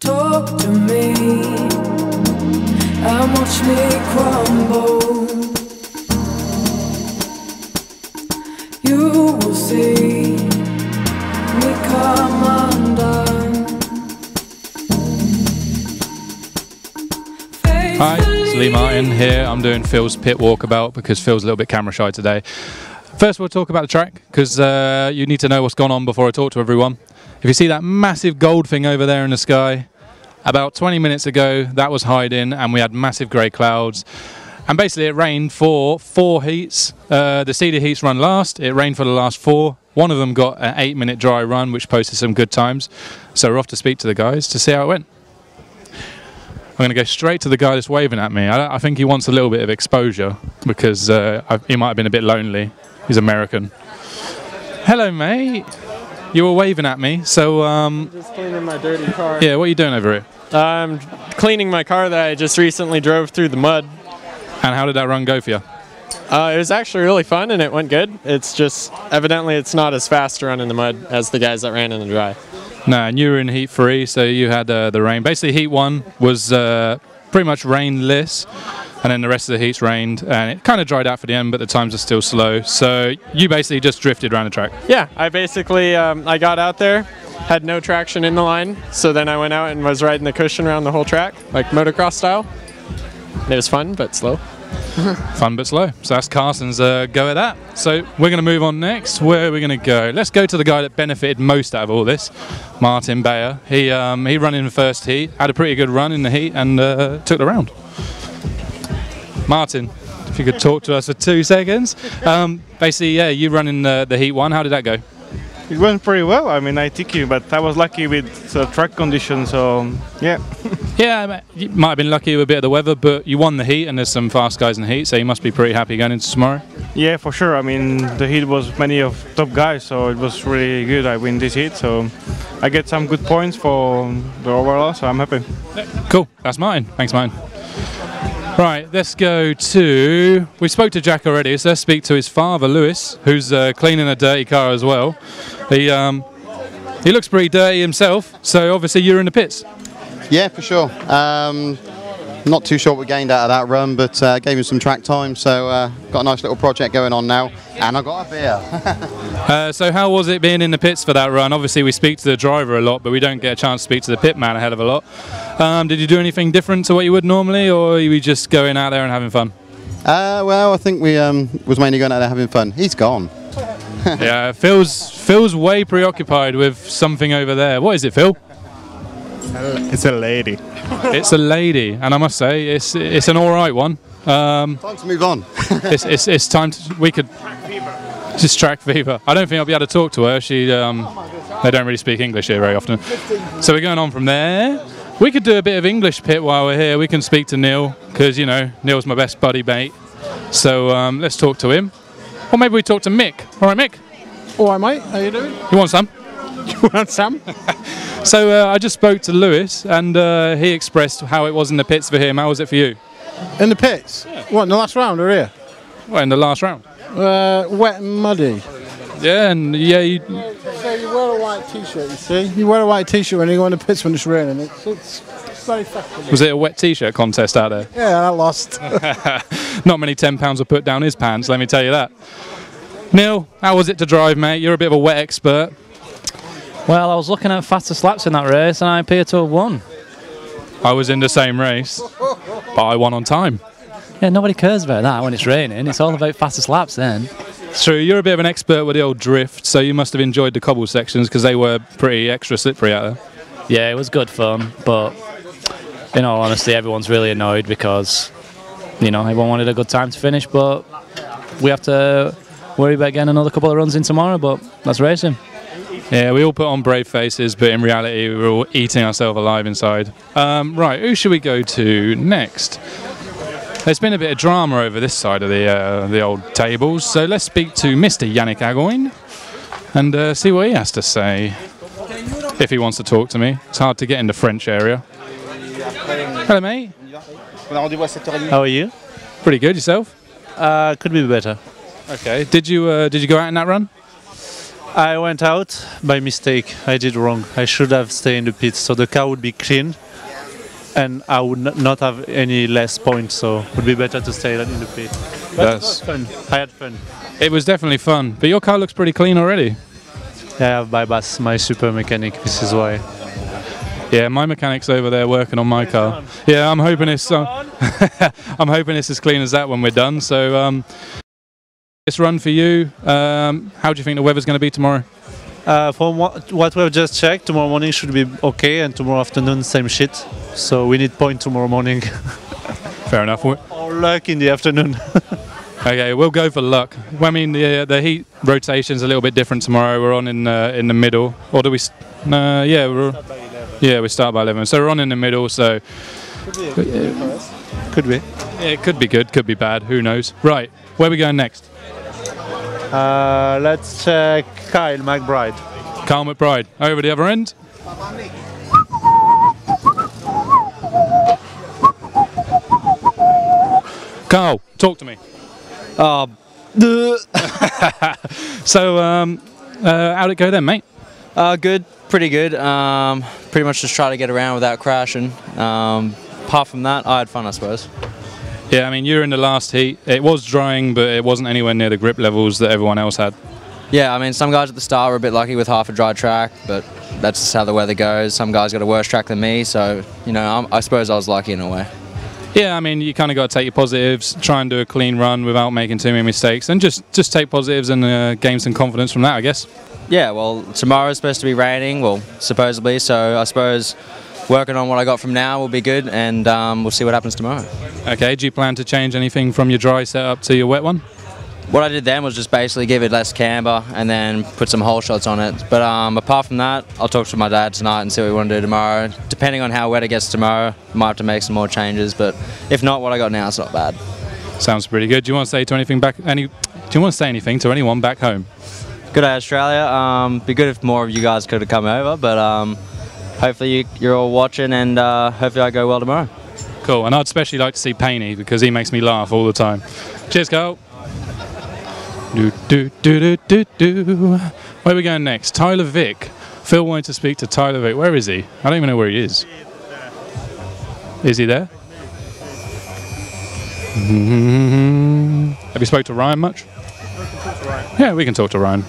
Talk to me and watch me crumble. You will see me come undone. Hi, it's Lee Martin here. I'm doing Phil's pit walkabout because Phil's a little bit camera shy today. First we'll talk about the track because you need to know what's gone on before I talk to everyone. If you see that massive gold thing over there in the sky, about 20 minutes ago that was hiding and we had massive grey clouds. And basically it rained for 4 heats. The seeded heats run last. It rained for the last 4. One of them got an 8-minute dry run which posted some good times. So we're off to speak to the guys to see how it went. I'm going to go straight to the guy that's waving at me. I think he wants a little bit of exposure because he might have been a bit lonely. He's American. Hello, mate. You were waving at me, so... just cleaning my dirty car. Yeah, what are you doing over here? I'm cleaning my car that I just recently drove through the mud. And how did that run go for you? It was actually really fun and it went good. It's just, evidently it's not as fast to run in the mud as the guys that ran in the dry. No, and you were in heat 3, so you had the rain. Basically, heat 1 was pretty much rainless, and then the rest of the heats rained, and it kind of dried out for the end, but the times are still slow. So you basically just drifted around the track. Yeah, I basically, I got out there, had no traction in the line, so then I went out and was riding the cushion around the whole track, like motocross style. And it was fun, but slow. Fun but slow. So that's Carson's go at that. So we're going to move on next. Where are we going to go? Let's go to the guy that benefited most out of all this, Martin Baird. He ran in the first heat, had a pretty good run in the heat, and took the round. Martin, if you could talk to us for 2 seconds. Basically, yeah, you run in the heat 1. How did that go? It went pretty well. I mean, I took you, but I was lucky with the track conditions, so yeah. Yeah, you might have been lucky with a bit of the weather, but you won the heat, and there's some fast guys in the heat, so you must be pretty happy going into tomorrow. Yeah, for sure. I mean, the heat was many of top guys, so it was really good. I win this heat, so I get some good points for the overall, so I'm happy. Cool, that's Martin. Thanks, Martin. Right, let's go to... We spoke to Jack already, so let's speak to his father, Lewis, who's cleaning a dirty car as well. He looks pretty dirty himself, so obviously you're in the pits. Yeah, for sure. Not too sure what we gained out of that run, but gave him some track time, so got a nice little project going on now, and I got a beer. So how was it being in the pits for that run? Obviously we speak to the driver a lot, but we don't get a chance to speak to the pit man a hell of a lot. Did you do anything different to what you would normally, or were you just going out there and having fun? Well, I think we was mainly going out there having fun. He's gone. Yeah, Phil's way preoccupied with something over there. What is it, Phil? It's a lady. It's a lady, and I must say it's an all right one. Time to move on. it's time to, we could just track fever. I don't think I'll be able to talk to her. They don't really speak English here very often. So we're going on from there. We could do a bit of English pit while we're here. We can speak to Neil because, you know, Neil's my best buddy mate. So let's talk to him. Or maybe we talk to Mick. All right, Mick. All right, mate. How you doing? You want some? You want some? So I just spoke to Lewis, and he expressed how it was in the pits for him. How was it for you? In the pits? Yeah. What, in the last round or here? Well, in the last round. Wet and muddy. Yeah, and yeah, you... So you wear a white t-shirt, you see? You wear a white t-shirt when you go in the pits when it's raining. It's very effective. Was it a wet t-shirt contest out there? Yeah, I lost. Not many £10 were put down his pants, let me tell you that. Neil, how was it to drive, mate? You're a bit of a wet expert. Well, I was looking at fastest laps in that race and I appear to have won. I was in the same race, but I won on time. Yeah, nobody cares about that when it's raining. It's all about fastest laps then. It's true, you're a bit of an expert with the old drift, so you must have enjoyed the cobble sections because they were pretty extra slippery out there. Yeah, it was good fun, but in all honesty, everyone's really annoyed because, you know, everyone wanted a good time to finish, but we have to worry about getting another couple of runs in tomorrow, but that's racing. Yeah, we all put on brave faces, but in reality, we were all eating ourselves alive inside. Right, who should we go to next? There's been a bit of drama over this side of the old tables, so let's speak to Mr. Yanik Agin and see what he has to say. If he wants to talk to me. It's hard to get in the French area. Hello, mate. How are you? Pretty good, yourself? Could be better. Okay. Did you go out in that run? I went out by mistake. I did wrong. I should have stayed in the pit, so the car would be clean, and I would not have any less points. So it would be better to stay in the pit. That's fun. I had fun. It was definitely fun, but your car looks pretty clean already. Yeah, I have bypassed my super mechanic. This is why. Yeah, my mechanic's over there working on my car. Yeah, I'm hoping it's I'm hoping it's as clean as that when we're done. So this run for you, how do you think the weather's going to be tomorrow? From what we've just checked, tomorrow morning should be okay, and tomorrow afternoon same shit. So we need point tomorrow morning. Fair enough. Or luck in the afternoon. Okay, we'll go for luck. Well, I mean, the heat rotation's a little bit different tomorrow. We're on in the middle, or do we? We start by 11. So we're on in the middle. So could be. Yeah, it could be good, could be bad. Who knows? Right, where are we going next? Let's check Kyle McBride. Kyle McBride, over the other end. Carl, talk to me. So, how'd it go then, mate? Good, pretty good. Pretty much just try to get around without crashing. Apart from that, I had fun, I suppose. Yeah, I mean, you were in the last heat. It was drying, but it wasn't anywhere near the grip levels that everyone else had. Yeah, I mean, some guys at the start were a bit lucky with half a dry track, but that's just how the weather goes. Some guys got a worse track than me, so, you know, I suppose I was lucky in a way. Yeah, I mean, you kind of got to take your positives, try and do a clean run without making too many mistakes, and just take positives and gain some confidence from that, I guess. Yeah, well, tomorrow's supposed to be raining, well, supposedly, so I suppose working on what I got from now will be good, and we'll see what happens tomorrow. Okay, do you plan to change anything from your dry setup to your wet one? What I did then was just basically give it less camber and then put some hole shots on it. But apart from that, I'll talk to my dad tonight and see what we want to do tomorrow. Depending on how wet it gets tomorrow, might have to make some more changes. But if not, what I got now is not bad. Sounds pretty good. Do you want to say anything to anyone back home? Good day, Australia. Be good if more of you guys could have come over, but hopefully you're all watching, and hopefully I go well tomorrow. Cool, and I'd especially like to see Painey because he makes me laugh all the time. Cheers, Carl. Where are we going next? Tyler Vick. Phil wanted to speak to Tyler Vick. Where is he? I don't even know where he is. Is he there? Have you spoke to Ryan much? Yeah, we can talk to Ryan.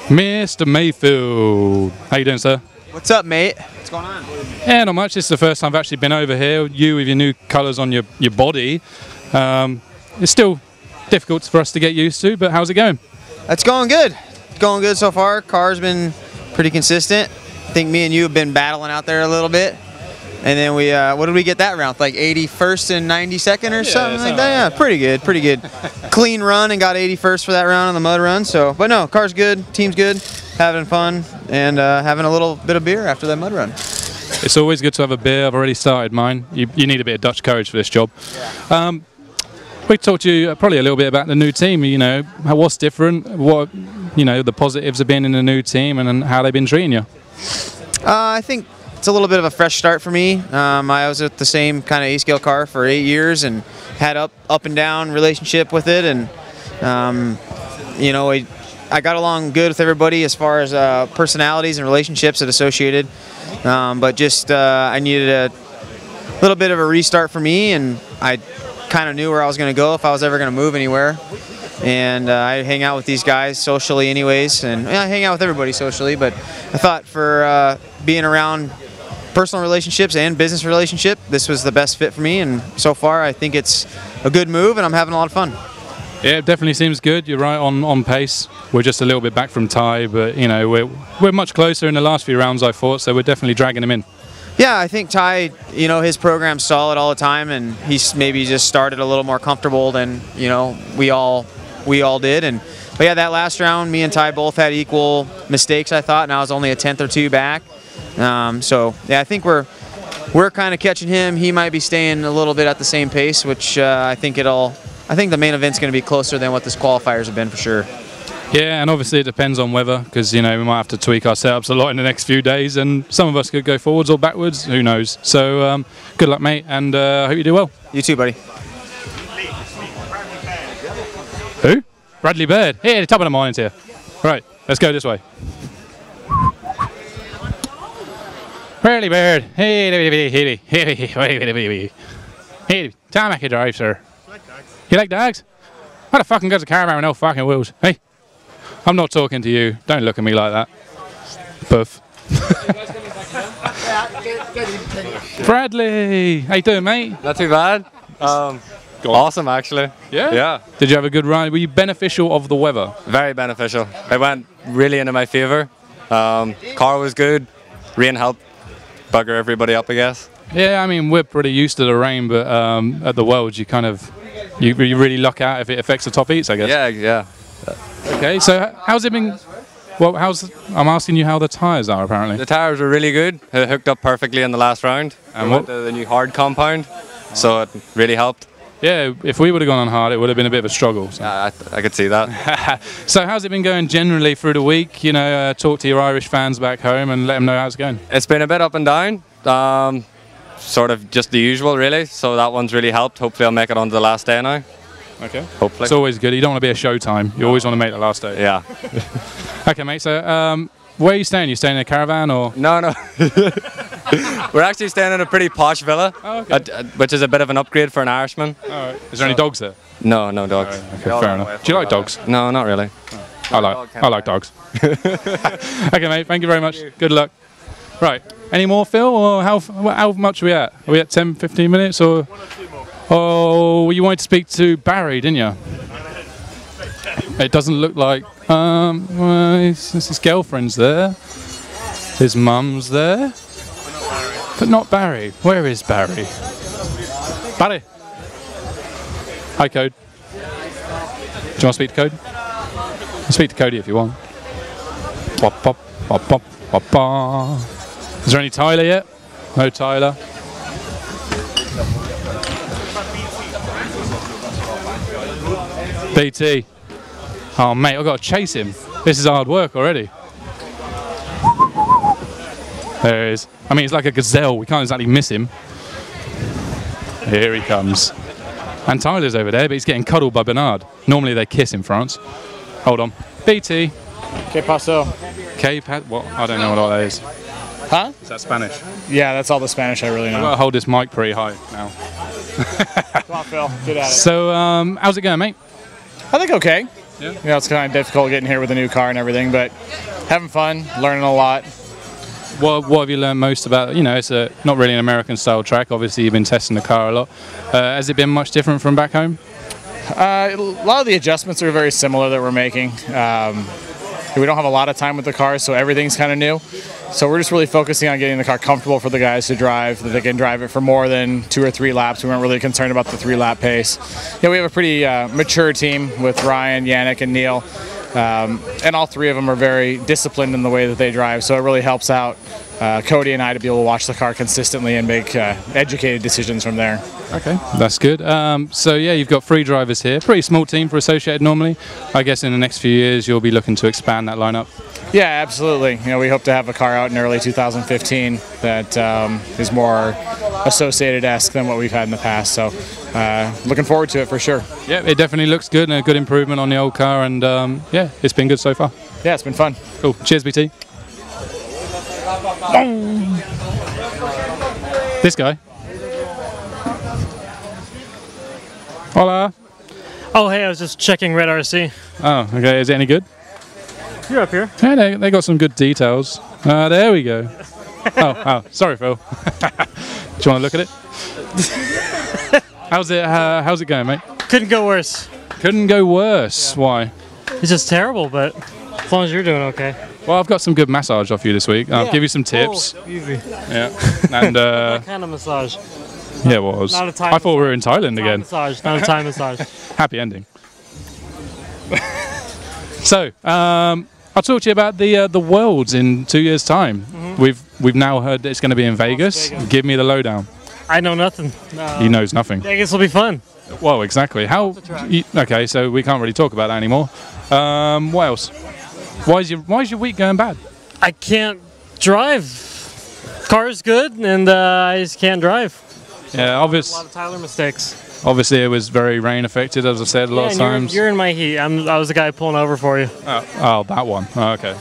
Mr. Mayfield. How you doing, sir? What's up, mate? What's going on? Yeah, not much. It's the first time I've actually been over here. You with your new colours on your body. It's still difficult for us to get used to, but how's it going? It's going good. It's going good so far. Car's been pretty consistent. I think me and you have been battling out there a little bit. And then we, what did we get that round? Like 81st and 92nd or something like that? Yeah, pretty good, pretty good. Clean run and got 81st for that round on the mud run. So, but no, car's good, team's good, having fun, and having a little bit of beer after that mud run. It's always good to have a beer. I've already started mine. You need a bit of Dutch courage for this job. Yeah. We talked to you probably a little bit about the new team. You know, what's different? What, you know, the positives of being in the new team, and how they've been treating you. I think it's a little bit of a fresh start for me. I was at the same kind of A-scale car for 8 years and had up and down relationship with it, and you know, I got along good with everybody as far as personalities and relationships that associated, but just I needed a little bit of a restart for me, and I kind of knew where I was going to go if I was ever going to move anywhere. And I hang out with these guys socially anyways, and I hang out with everybody socially, but I thought for being around personal relationships and business relationship, this was the best fit for me, and so far I think it's a good move, and I'm having a lot of fun. Yeah, it definitely seems good. You're right on pace. We're just a little bit back from Ty, but you know, we're much closer in the last few rounds, I thought, so we're definitely dragging him in. Yeah, I think Ty, you know, his program's solid all the time, and he's maybe just started a little more comfortable than, you know, we all did. But yeah, that last round, me and Ty both had equal mistakes, I thought, and I was only a 10th or 2 back. So yeah, I think we're kind of catching him. He might be staying a little bit at the same pace, which I think the main event's going to be closer than what this qualifiers have been for sure. Yeah, and obviously it depends on weather, because you know we might have to tweak our setups a lot in the next few days, and some of us could go forwards or backwards. Who knows? So good luck, mate, and I hope you do well. You too, buddy. Who? Bradley Baird. Here, the top of the morning's here. Right, let's go this way. Bradley Baird. Hey, tarmac drive, sir. You like dogs? What the fucking goes a caravan with no fucking wheels? Hey, I'm not talking to you. Don't look at me like that. Buff. Bradley, how you doing, mate? Not too bad. Awesome, actually. Yeah? Yeah. Did you have a good ride? Were you beneficial of the weather? Very beneficial. It went really into my favour. Car was good. Rain helped bugger everybody up, I guess. Yeah, I mean, we're pretty used to the rain, but at the Worlds, you kind of, you really luck out if it affects the top heats, I guess. Yeah, yeah. Okay, so how's it been? Well, I'm asking you how the tyres are, apparently. The tyres were really good. It hooked up perfectly in the last round. And we went to the new hard compound, so it really helped. Yeah, if we would have gone on hard, it would have been a bit of a struggle. So. I could see that. So how's it been going generally through the week? You know, talk to your Irish fans back home and let them know how it's going. It's been a bit up and down. Sort of just the usual, really. So that one's really helped. Hopefully I'll make it on to the last day now. Okay. Hopefully. It's always good. You don't want to be a showtime. You always want to make the last day. Yeah. Okay, mate. So where are you staying? You staying in a caravan or? No. We're actually staying in a pretty posh villa, which is a bit of an upgrade for an Irishman. All right. Is there any dogs there? No dogs. Right, okay, fair enough. Do you like dogs? No, not really. Oh. I like dogs. Okay, mate. Thank you very much. Good luck. Right. Any more, Phil? Or how much are we at? Are we at 10, 15 minutes? Or? Oh, you wanted to speak to Barry, didn't you? It doesn't look like. His girlfriend's there. His mum's there. But not Barry. Where is Barry? Barry. Hi, Code. Do you want to speak to Code? I'll speak to Cody if you want. Pop, pop, pop, pop, pop, pop. Is there any Tyler yet? No Tyler. BT. Oh, mate, I've got to chase him. This is hard work already. There he is. I mean, he's like a gazelle. We can't exactly miss him. Here he comes. And Tyler's over there, but he's getting cuddled by Bernard. Normally they kiss in France. Hold on. BT. Que paso? What? I don't know what that is. Huh? Is that Spanish? Yeah, that's all the Spanish I really know. I've got to hold this mic pretty high now. Come on, Phil. Get at it. So, how's it going, mate? I think okay. Yeah. You know, it's kind of difficult getting here with a new car and everything, but having fun, learning a lot. What have you learned most about? You know, it's not really an American style track. Obviously, you've been testing the car a lot. Has it been much different from back home? A lot of the adjustments are very similar that we're making. We don't have a lot of time with the car, so everything's kind of new. So we're just really focusing on getting the car comfortable for the guys to drive, that they can drive it for more than 2 or 3 laps. We weren't really concerned about the 3-lap pace. Yeah, we have a pretty mature team with Ryan, Yannick, and Neil. And all 3 of them are very disciplined in the way that they drive, so it really helps out Cody and I to be able to watch the car consistently and make educated decisions from there. Okay, that's good. So yeah, you've got 3 drivers here. Pretty small team for Associated normally. I guess in the next few years you'll be looking to expand that lineup. Yeah, absolutely. You know, we hope to have a car out in early 2015 that is more Associated-esque than what we've had in the past. So looking forward to it for sure. Yeah, it definitely looks good and a good improvement on the old car, and yeah, it's been good so far. Yeah, it's been fun. Cool. Cheers, BT. This guy. Hola. Oh, hey, I was just checking Red RC. Oh, okay. Is it any good? You're up here. Yeah, they got some good details. There we go. Oh, sorry, Phil. Do you want to look at it? How's it going, mate? Couldn't go worse. Couldn't go worse. Yeah. Why? It's just terrible, but as long as you're doing okay. Well, I've got some good massage off you this week. I'll give you some tips. Oh, easy. Yeah. And what kind of massage? Yeah, it was. Not a Thai I thought we were in Thailand again. Massage, not a Thai massage. Happy ending. So, I'll talk to you about the Worlds in 2 years' time. Mm-hmm. We've now heard that it's going to be in Vegas. Give me the lowdown. I know nothing. He knows nothing. Vegas will be fun. Well, exactly. Okay, so we can't really talk about that anymore. What else? Why is your week going bad? I can't drive. Car's good, and I just can't drive. Yeah, obvious. A lot of Tyler mistakes. Obviously, it was very rain affected, as I said a lot of times. You're in my heat. I was the guy pulling over for you. Oh, that one. Oh, okay.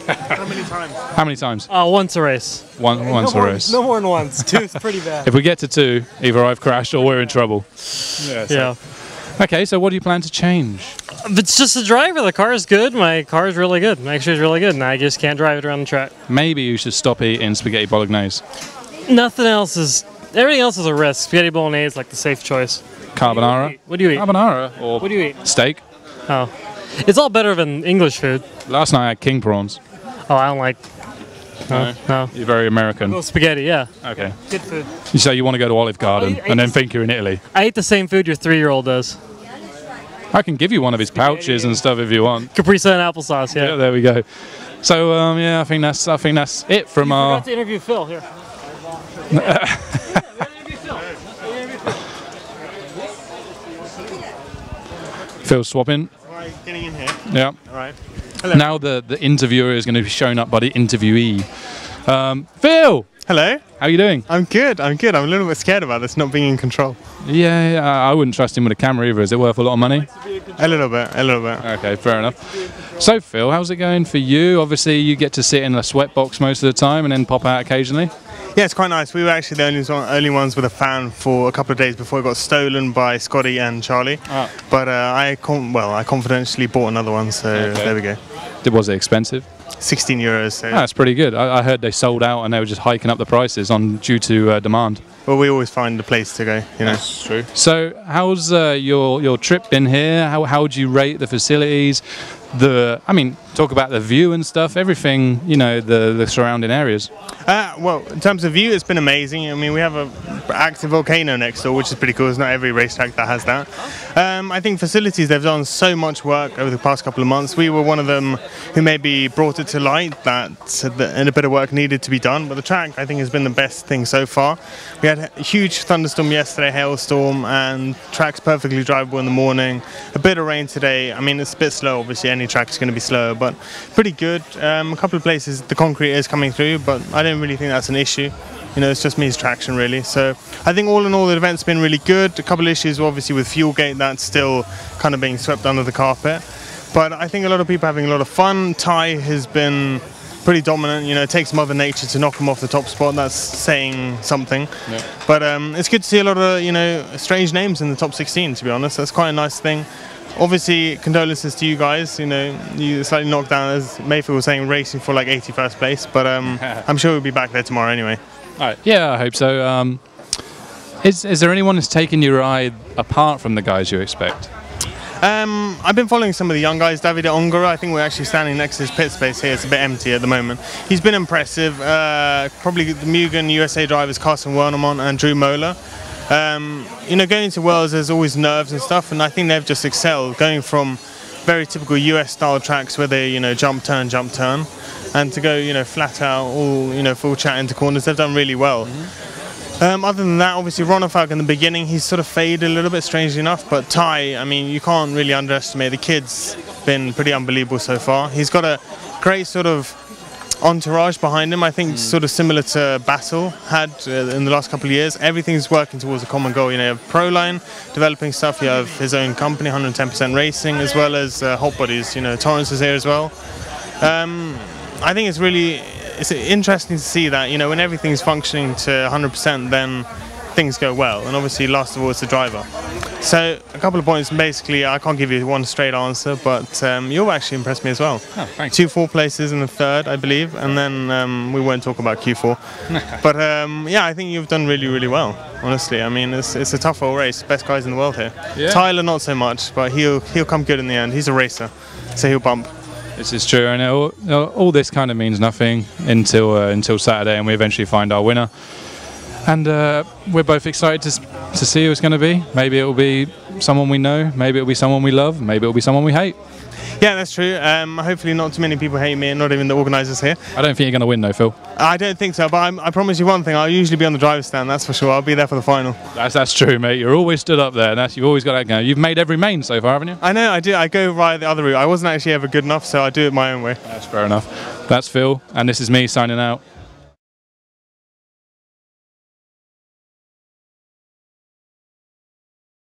How many times? How many times? Once a race. Once a race. No more than once. 2 is pretty bad. If we get to 2, either I've crashed or we're in trouble. Yeah. Okay, so what do you plan to change? It's just the driver. The car is good. My car is really good. My extra is really good, and I just can't drive it around the track. Maybe you should stop eating spaghetti bolognese. Nothing else is. Everything else is a risk. Spaghetti bolognese is like the safe choice. Carbonara? What do you eat? Carbonara or what do you eat? Steak? Oh, it's all better than English food. Last night I had king prawns. Oh, I don't like. No. You're very American. Well, spaghetti, yeah. Okay. Good food. You say you want to go to Olive Garden and then think you're in Italy. I eat the same food your 3-year-old does. I can give you one of his pouches and stuff if you want. Capri Sun applesauce, yeah. There we go. So yeah, I think that's it from our. Forgot to interview Phil here. Phil swapping. Right, getting in here. Yeah. All right. Hello. Now the interviewer is going to be shown up by the interviewee. Phil! Hello. How are you doing? I'm good. I'm good. I'm a little bit scared about this not being in control. Yeah, I wouldn't trust him with a camera either. Is it worth a lot of money? A little bit. Okay, fair enough. So Phil, how's it going for you? Obviously you get to sit in a sweat box most of the time and then pop out occasionally. Yeah, it's quite nice. We were actually the only ones with a fan for a couple of days before it got stolen by Scotty and Charlie. Oh. But I confidentially bought another one, so there we go. Was it expensive? 16 euros. So. That's pretty good. I heard they sold out and they were just hiking up the prices due to demand. Well, we always find a place to go, you know. That's true. So how's your trip been here? How would you rate the facilities? Talk about the view and stuff, everything, the surrounding areas. Well, in terms of view, it's been amazing. I mean, we have an active volcano next door, which is pretty cool. It's not every racetrack that has that. I think facilities, they've done so much work over the past couple of months. We were one of them who maybe brought it to light that a bit of work needed to be done. But the track, I think, has been the best thing so far. We had a huge thunderstorm yesterday, hailstorm, and track's perfectly drivable in the morning. A bit of rain today. I mean, it's a bit slow, obviously. Any track is going to be slow, but pretty good. A couple of places the concrete is coming through, but I don't really think that's an issue. It's just means traction really. So I think all in all the event's been really good. A couple of issues obviously with Fuelgate, that's still kind of being swept under the carpet. But I think a lot of people are having a lot of fun. Ty has been pretty dominant. It takes Mother Nature to knock him off the top spot. That's saying something. Yeah. But it's good to see a lot of strange names in the top 16. To be honest, that's quite a nice thing. Obviously, condolences to you guys. You slightly knocked down, as Mayfield was saying, racing for like 81st place. But I'm sure we'll be back there tomorrow anyway. All right. Yeah, I hope so. Is there anyone who's taken your ride apart from the guys you expect? I've been following some of the young guys. Davide Ongara, I think we're actually standing next to his pit space here. It's a bit empty at the moment. He's been impressive. Probably the Mugen USA drivers, Carson Wernimont and Drew Moeller. Going into Worlds, there's always nerves and stuff, and I think they've just excelled, going from very typical US style tracks where they, jump, turn, and to go, flat out, all, full chat into corners. They've done really well. Other than that, obviously, Ronafalk in the beginning, he's sort of faded a little bit, strangely enough, but Ty, I mean, you can't really underestimate. The kid's been pretty unbelievable so far. He's got a great sort of entourage behind him, I think sort of similar to Battle had in the last couple of years. Everything's working towards a common goal. You have Proline developing stuff, you have his own company, 110% Racing, as well as Hot Bodies. Torrance is here as well. I think it's interesting to see that, when everything's functioning to 100%, then things go well. And obviously, last of all, it's the driver. So a couple of points. Basically, I can't give you one straight answer, but you've actually impressed me as well. Oh, thanks. 2 4 places in the third, I believe, and then we won't talk about Q4. But yeah, I think you've done really, really well. Honestly, I mean, it's a tough old race. Best guys in the world here. Yeah. Tyler, not so much, but he'll come good in the end. He's a racer, so he'll bump. This is true, and all this kind of means nothing until Saturday, and we eventually find our winner. And we're both excited to see who it's going to be. Maybe it will be someone we know, maybe it will be someone we love, maybe it will be someone we hate. Yeah, that's true. Hopefully not too many people hate me, and not even the organisers here. I don't think you're going to win though, Phil. I don't think so, but I promise you one thing, I'll usually be on the driver's stand, that's for sure. I'll be there for the final. That's true, mate. You're always stood up there, and you've always got that going. You've made every main so far, haven't you? I know, I do. I go right the other route. I wasn't actually ever good enough, so I do it my own way. That's fair enough. That's Phil, and this is me signing out.